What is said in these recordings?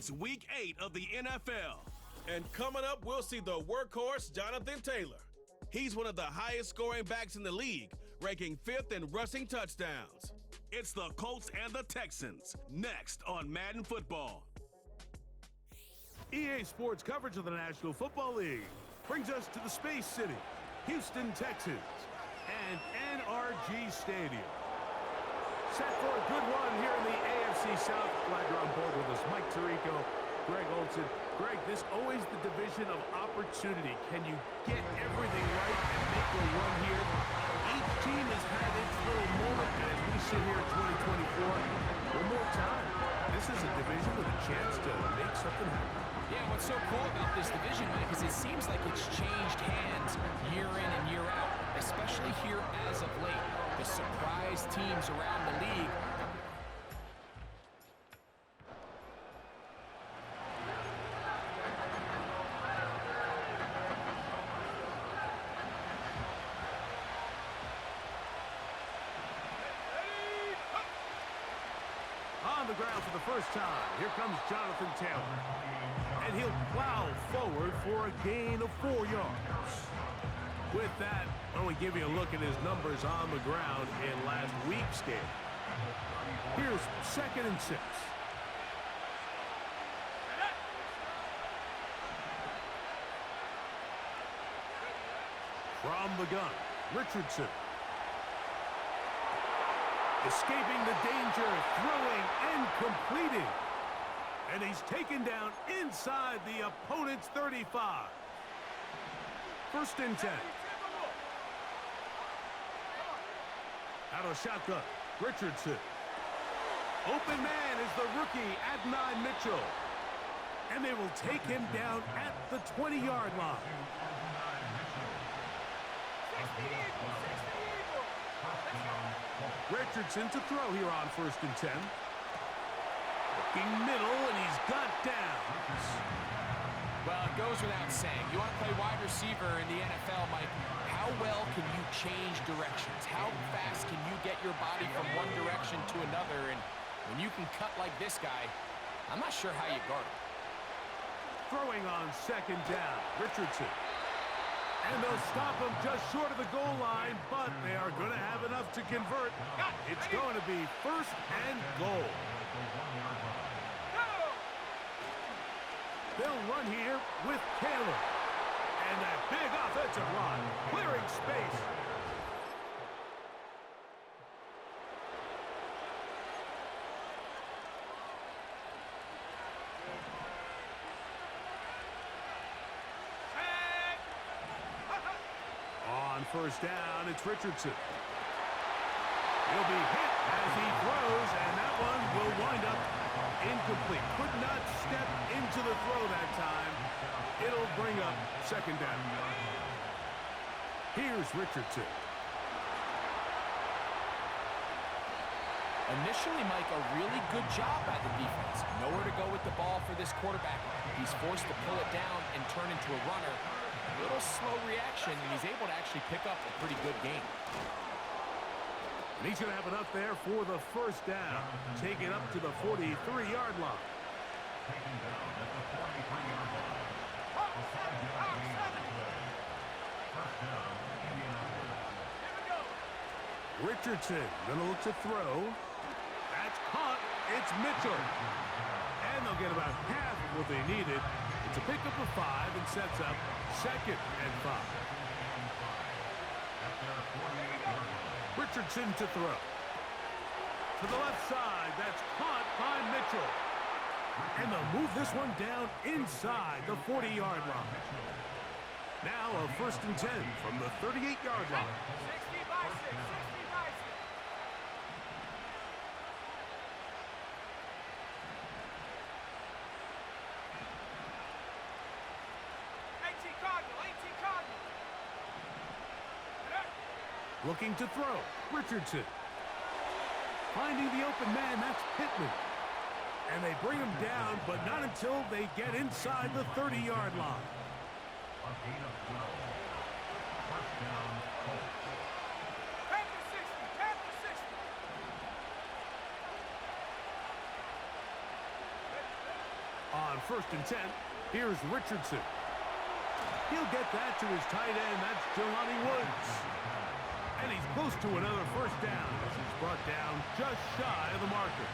It's Week 8 of the NFL. And coming up, we'll see the workhorse, Jonathan Taylor. He's one of the highest scoring backs in the league, ranking 5th in rushing touchdowns. It's the Colts and the Texans, next on Madden Football. EA Sports coverage of the National Football League brings us to the Space City, Houston, Texas, and NRG Stadium. Set for a good one here in the AFC South. Glad you're on board with us. Mike Tirico, Greg Olson. Greg, this always the division of opportunity. Can you get everything right and make a run here? Each team has had its little moment, and as we sit here in 2024, one more time. This is a division with a chance to make something happen. Yeah, what's so cool about this division, Mike, is it seems like it's changed hands year in and year out, especially here as of late. The surprise teams around the league. On the ground for the first time, here comes Jonathan Taylor. And he'll plow forward for a gain of 4 yards. With that, I want to give you a look at his numbers on the ground in last week's game. Here's 2nd and 6. From the gun, Richardson. Escaping the danger, throwing and completing. And he's taken down inside the opponent's 35. 1st and 10. Out of shotgun, Richardson. Open man is the rookie, Adonai Mitchell. And they will take him down at the 20-yard line. Richardson to throw here on 1st and 10. Looking middle, and he's got downs. Well, it goes without saying. You want to play wide receiver in the NFL, Mike, how well can you change directions? How fast can you get your body from one direction to another? And when you can cut like this guy, I'm not sure how you guard him. Throwing on 2nd down, Richardson. And they'll stop him just short of the goal line, but they are going to have enough to convert. It's going to be 1st and goal. They'll run here with Taylor. And that big offensive line, clearing space. On 1st down, it's Richardson. He'll be hit as he throws, and that one will wind up incomplete. Could not step into the throw that time. It'll bring up 2nd down. Here's Richardson. Initially, Mike, a really good job by the defense. Nowhere to go with the ball for this quarterback. He's forced to pull it down and turn into a runner. A little slow reaction, and he's able to actually pick up a pretty good game. And he's going to have enough there for the 1st down. Take it up to the 43-yard line. Richardson going to look to throw. That's caught. It's Mitchell. And they'll get about half of what they needed. It's a pickup of 5 and sets up 2nd and 5. Richardson to throw. To the left side, that's caught by Mitchell. And they'll move this one down inside the 40-yard line. Now a 1st and 10 from the 38-yard line. 60 by 6, 60 by 6. Looking to throw, Richardson. Finding the open man, that's Pittman. And they bring him down, but not until they get inside the 30-yard line. A gain of 12. 1st down, Colts. Panther 60, Panther 60. On 1st and 10, here's Richardson. He'll get that to his tight end. That's Jelani Woods. And he's close to another first down as he's brought down just shy of the marker.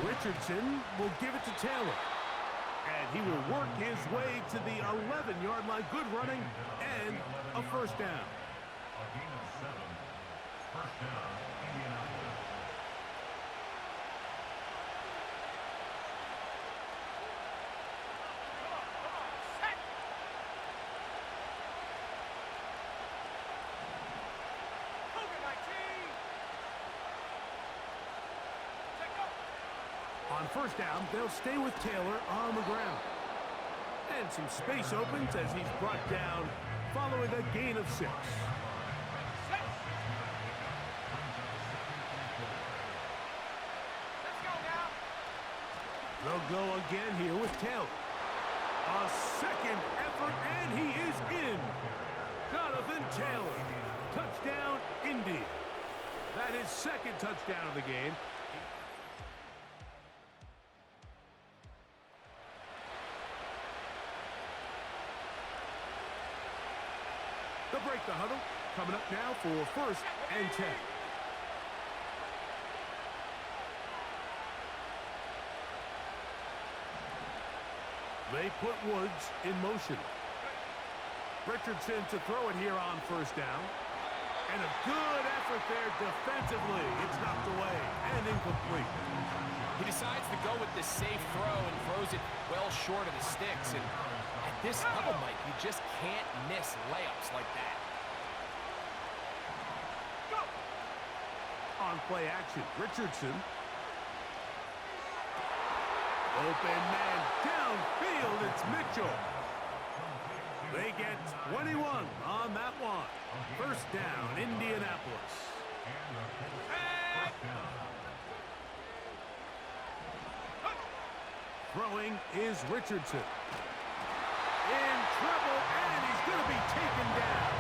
Richardson will give it to Taylor. And he will work his way to the 11-yard line. Good running and a first down. A gain of 7. First down, Indianapolis. Set. Cougar 19. Check up. On first down, they'll stay with Taylor on the ground. And some space opens as he's brought down following a gain of 6. Set. Let's go now. They'll go again here with Taylor. A second effort, and he is in. Jonathan Taylor. Touchdown, Indy. That is second touchdown of the game. They'll break the huddle. Coming up now for 1st and 10. They put Woods in motion. Richardson to throw it here on 1st down. And a good effort there defensively. It's knocked away and incomplete. He decides to go with this safe throw and throws it well short of the sticks. And at this level, Mike, you just can't miss layups like that. Go. On play action, Richardson. Open man downfield, it's Mitchell. They get 21 on that one. First down, Indianapolis. Throwing is Richardson. In trouble, and he's going to be taken down.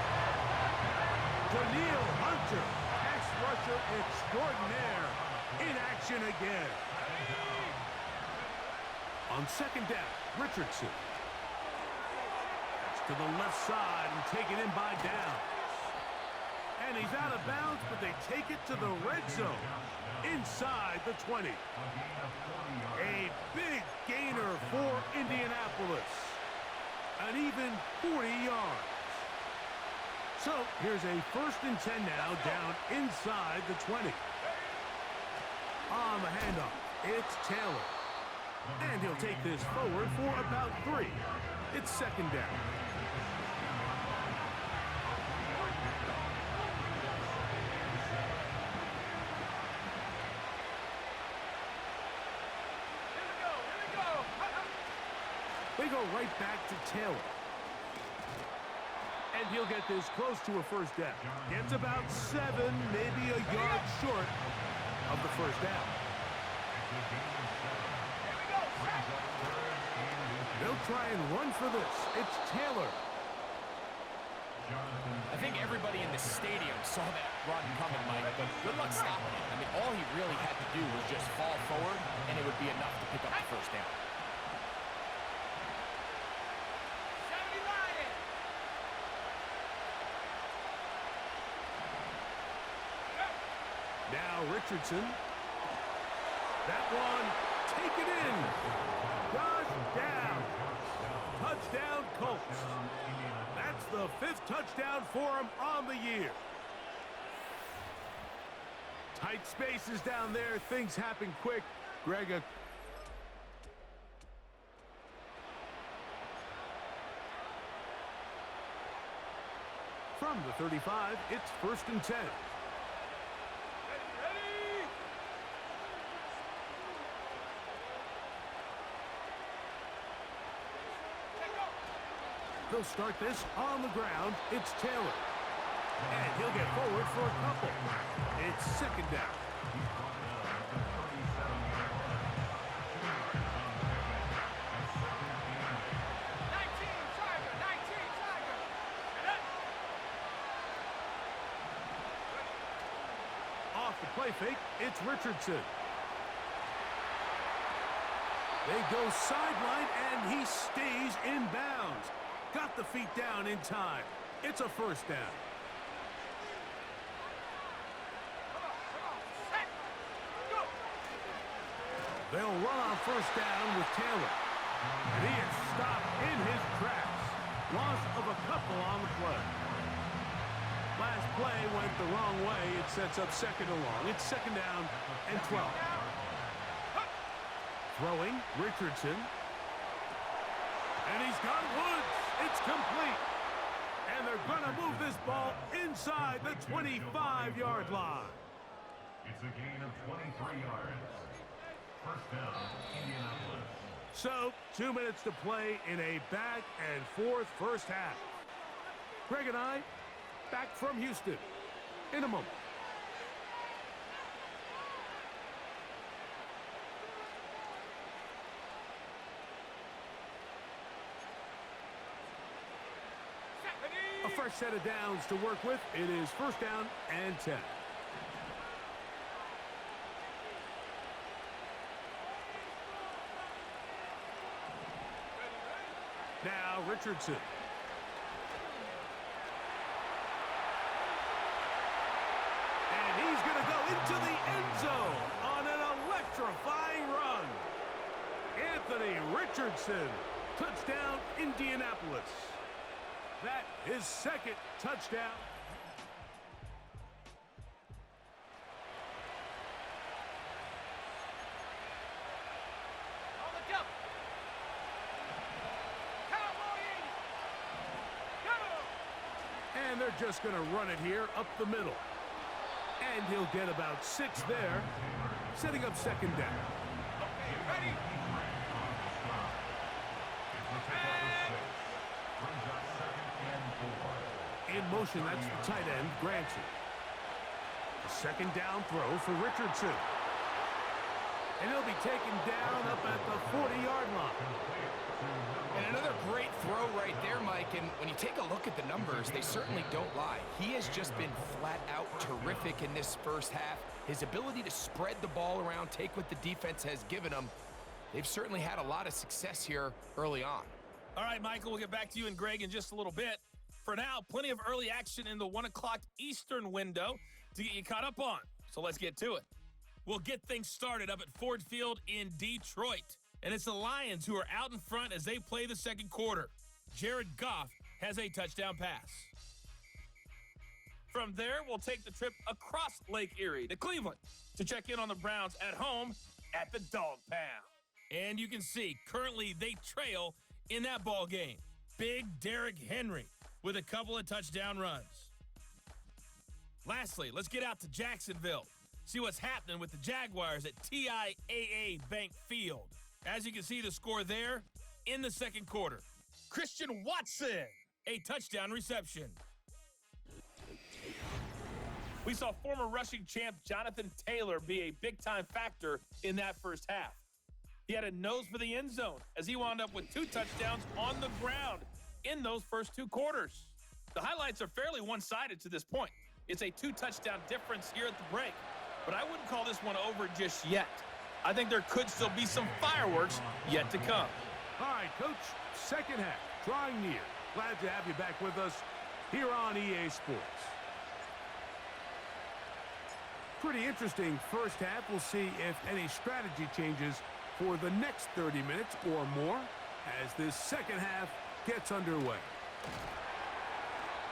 Daniil Hunter, pass rusher extraordinaire, in action again. On 2nd down, Richardson. That's to the left side and taken in by Downs. And he's out of bounds, but they take it to the red zone inside the 20. A big gainer for Indianapolis. An even 40 yards. So here's a 1st and 10 now down inside the 20. On the handoff, it's Taylor. And he'll take this forward for about 3. It's 2nd down. They go right back to Taylor. And he'll get this close to a first down. Gets about 7, maybe a yard short of the first down. They'll try and run for this. It's Taylor. I think everybody in the stadium saw that run coming, Mike, but good luck stopping it. I mean, all he really had to do was just fall forward, and it would be enough to pick up the first down. Now Richardson. That one taken in. Touchdown. Touchdown Colts. That's the 5th touchdown for him on the year. Tight spaces down there. Things happen quick. Greg, from the 35, it's 1st and 10. They'll start this on the ground. It's Taylor. And he'll get forward for a couple. It's 2nd down. Off the play fake, it's Richardson. They go sideline, and he stays in bounds. Got the feet down in time. It's a first down. Set. Go. They'll run on first down with Taylor. And he is stopped in his tracks. Loss of a couple on the play. Last play went the wrong way. It sets up second and long. It's second down and 12. Throwing, Richardson. And he's got Woods. It's complete. And they're going to move this ball inside the 25-yard line. It's a gain of 23 yards. First down, Indianapolis. So, 2 minutes to play in a back-and-forth first half. Greg and I, back from Houston in a moment. A fresh set of downs to work with. It is first down and 10. Now Richardson. And he's going to go into the end zone on an electrifying run. Anthony Richardson. Touchdown, Indianapolis. That is second touchdown. On the jump. Cowboy. Go. And they're just going to run it here up the middle. And he'll get about 6 there, setting up second down. Okay, ready. In motion, that's the tight end, Granson. A second down throw for Richardson. And he'll be taken down up at the 40-yard line. And another great throw right there, Mike. And when you take a look at the numbers, they certainly don't lie. He has just been flat out terrific in this first half. His ability to spread the ball around, take what the defense has given him. They've certainly had a lot of success here early on. All right, Michael, we'll get back to you and Greg in just a little bit. For now, plenty of early action in the 1 o'clock Eastern window to get you caught up on. So let's get to it. We'll get things started up at Ford Field in Detroit. And it's the Lions who are out in front as they play the second quarter. Jared Goff has a touchdown pass. From there, we'll take the trip across Lake Erie to Cleveland to check in on the Browns at home at the Dog Pound. And you can see, currently they trail in that ball game. Big Derrick Henry with a couple of touchdown runs. Lastly, let's get out to Jacksonville. See what's happening with the Jaguars at TIAA Bank Field. As you can see the score there in the second quarter. Christian Watson, a touchdown reception. We saw former rushing champ Jonathan Taylor be a big-time factor in that first half. He had a nose for the end zone as he wound up with 2 touchdowns on the ground in those first 2 quarters. The highlights are fairly one-sided to this point. It's a 2-touchdown difference here at the break, but I wouldn't call this one over just yet. I think there could still be some fireworks yet to come. All right, Coach, second half, drawing near. Glad to have you back with us here on EA Sports. Pretty interesting first half. We'll see if any strategy changes for the next 30 minutes or more as this second half gets underway.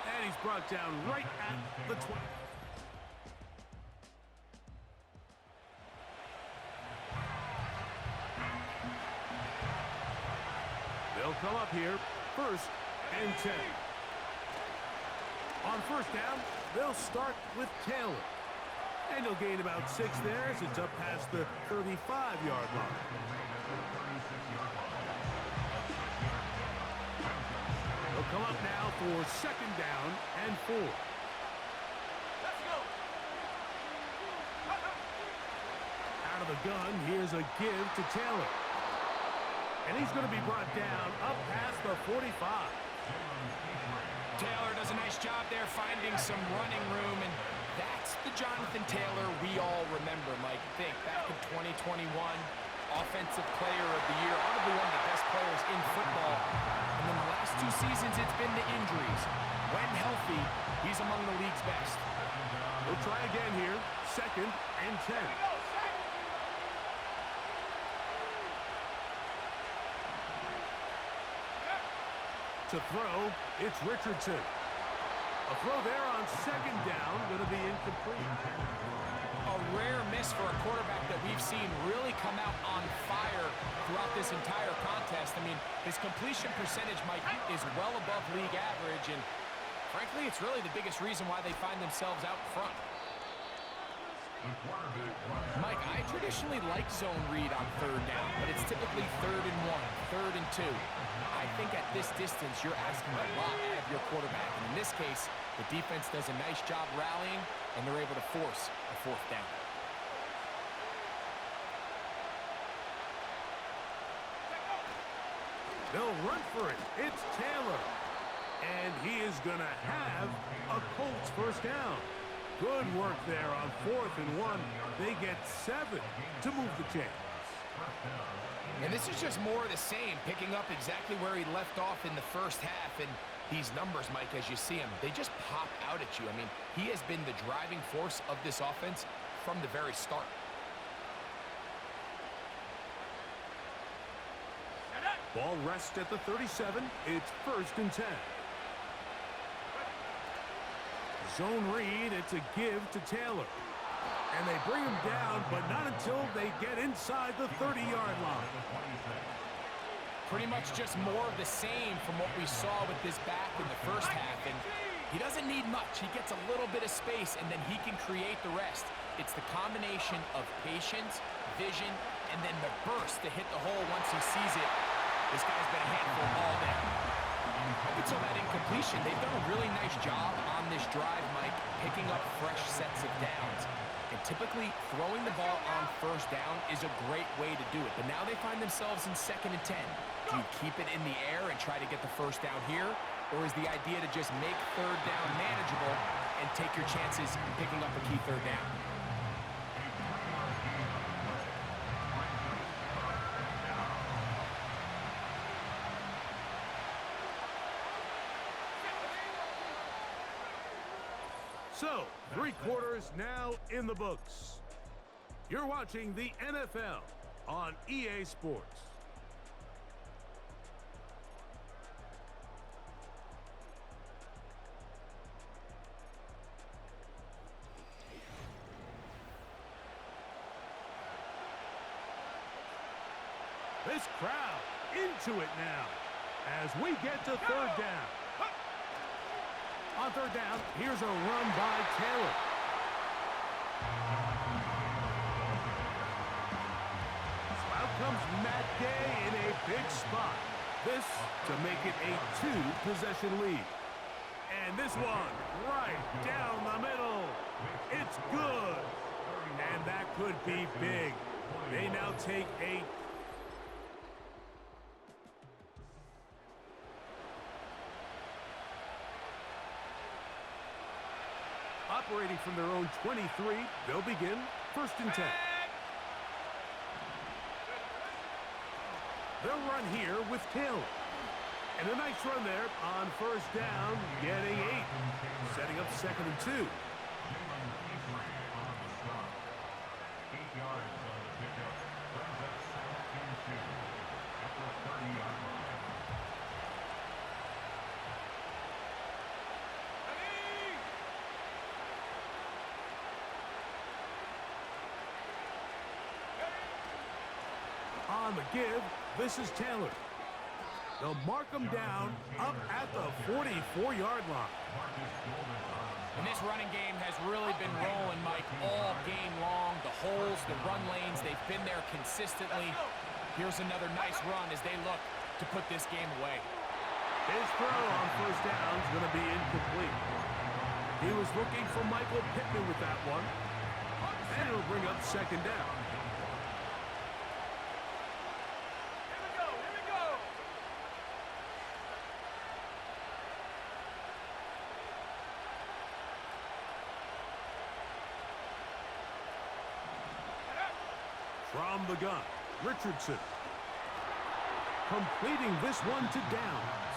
And he's brought down right at the 20. They'll come up here, first and 10. On first down, they'll start with Taylor. And he'll gain about 6 there as it's up past the 35-yard line. They'll come up now for second down and 4. Let's go. Out of the gun, here's a give to Taylor. And he's going to be brought down up past the 45. Taylor does a nice job there finding some running room, and that's the Jonathan Taylor we all remember, Mike. Think back in 2021, Offensive Player of the Year, arguably one of the best players in football. And in the last 2 seasons, it's been the injuries. When healthy, he's among the league's best. We'll try again here. 2nd and 10. To throw, it's Richardson. A throw there on 2nd down, going to be incomplete. A rare miss for a quarterback that we've seen really come out on fire throughout this entire contest. I mean, his completion percentage, Mike, is well above league average, and frankly, it's really the biggest reason why they find themselves out front. Mike, I traditionally like zone read on 3rd down, but it's typically 3rd and 1, 3rd and 2. I think at this distance, you're asking a lot out of your quarterback. And in this case, the defense does a nice job rallying, and they're able to force a 4th down. They'll run for it. It's Taylor. And he is going to have a Colts 1st down. Good work there on 4th and 1. They get 7 to move the chains. And this is just more of the same, picking up exactly where he left off in the first half. And these numbers, Mike, as you see them, they just pop out at you. I mean, he has been the driving force of this offense from the very start. Ball rests at the 37. It's 1st and 10. Zone read, it's a give to Taylor. And they bring him down, but not until they get inside the 30-yard line. Pretty much just more of the same from what we saw with this back in the first half. And he doesn't need much. He gets a little bit of space, and then he can create the rest. It's the combination of patience, vision, and then the burst to hit the hole once he sees it. This guy's been a handful all day. Up until that incompletion, they've done a really nice job on this drive, Mike, picking up fresh sets of downs. And typically, throwing the ball on 1st down is a great way to do it. But now they find themselves in 2nd and 10. Do you keep it in the air and try to get the 1st down here? Or is the idea to just make 3rd down manageable and take your chances picking up a key 3rd down? So, 3 quarters now in the books. You're watching the NFL on EA Sports. This crowd into it now as we get to 3rd down. On 3rd down, here's a run by Taylor. So out comes Matt Gay in a big spot. This to make it a 2-possession lead. And this one right down the middle. It's good. And that could be big. They now take a operating from their own 23, they'll begin 1st and 10. They'll run here with Taylor. And a nice run there on 1st down, getting 8. Setting up 2nd and 2. 8 yards on the pickup. Brings up 2nd and 2 at the 30-yard line. On the give, this is Taylor. They'll mark him down up at the 44-yard line. And this running game has really been rolling, Mike, all game long. The holes, the run lanes, they've been there consistently. Here's another nice run as they look to put this game away. His throw on 1st down is going to be incomplete. He was looking for Michael Pittman with that one. And it'll bring up 2nd down. From the gun, Richardson. Completing this one to Downs.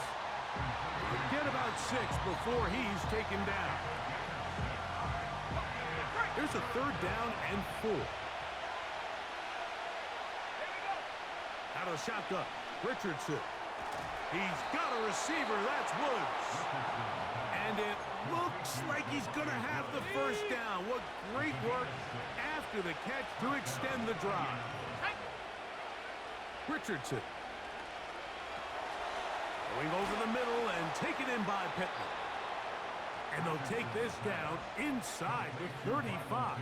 Get about 6 before he's taken down. Here's a 3rd down and 4. Out of the shotgun, Richardson. He's got a receiver, that's Woods. And it looks like he's going to have the first down. What great work after the catch to extend the drive. Richardson. Going over the middle and taken in by Pittman. And they'll take this down inside the 35.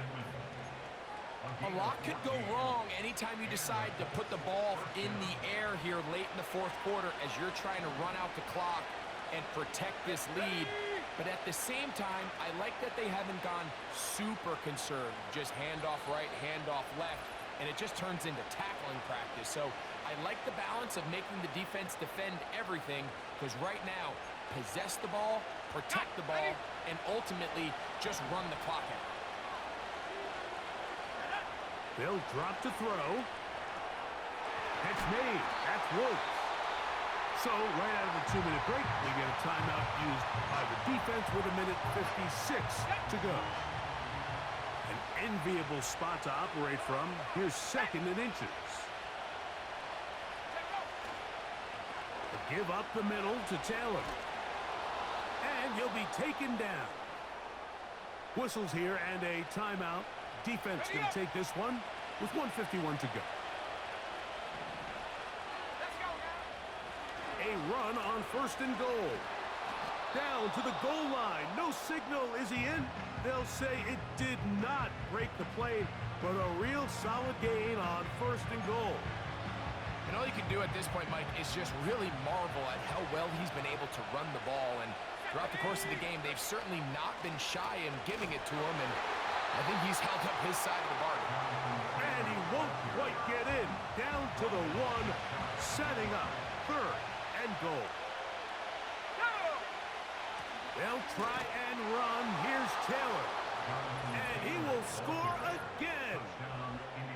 A lot could go wrong anytime you decide to put the ball in the air here late in the 4th quarter as you're trying to run out the clock and protect this lead. But at the same time, I like that they haven't gone super conservative. Just handoff right, handoff left, and it just turns into tackling practice. So I like the balance of making the defense defend everything, because right now, possess the ball, protect the ball, and ultimately just run the clock out. They'll drop to throw. Catch made. That's Woods. So, right out of the 2-minute break, we get a timeout used by the defense with 1:56 to go. An enviable spot to operate from. Here's 2nd and inches. A give up the middle to Taylor. And he'll be taken down. Whistles here and a timeout. Defense going to take this one with 1:51 to go. A run on 1st and goal. Down to the goal line. No signal. Is he in? They'll say it did not break the play, but a real solid gain on 1st and goal. And all you can do at this point, Mike, is just really marvel at how well he's been able to run the ball. And throughout the course of the game, they've certainly not been shy in giving it to him. And I think he's held up his side of the bargain. And he won't quite get in. Down to the 1, setting up 3rd and goal. They'll try and run. Here's Taylor. And he will score again.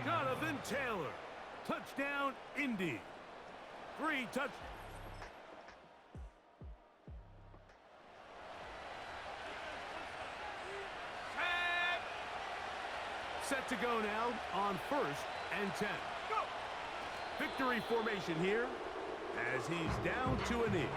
Jonathan Taylor. Touchdown, Indy. 3 touchdowns. Set to go now on 1st and 10. Victory formation here as he's down to a knee.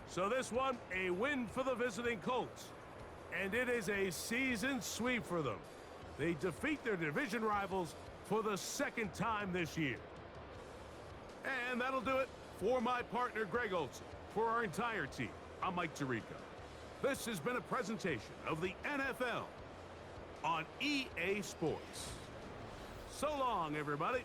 So this one, a win for the visiting Colts. And it is a season sweep for them. They defeat their division rivals for the 2nd time this year. And that'll do it for my partner, Greg Olson. For our entire team, I'm Mike Tirico. This has been a presentation of the NFL on EA Sports. So long, everybody.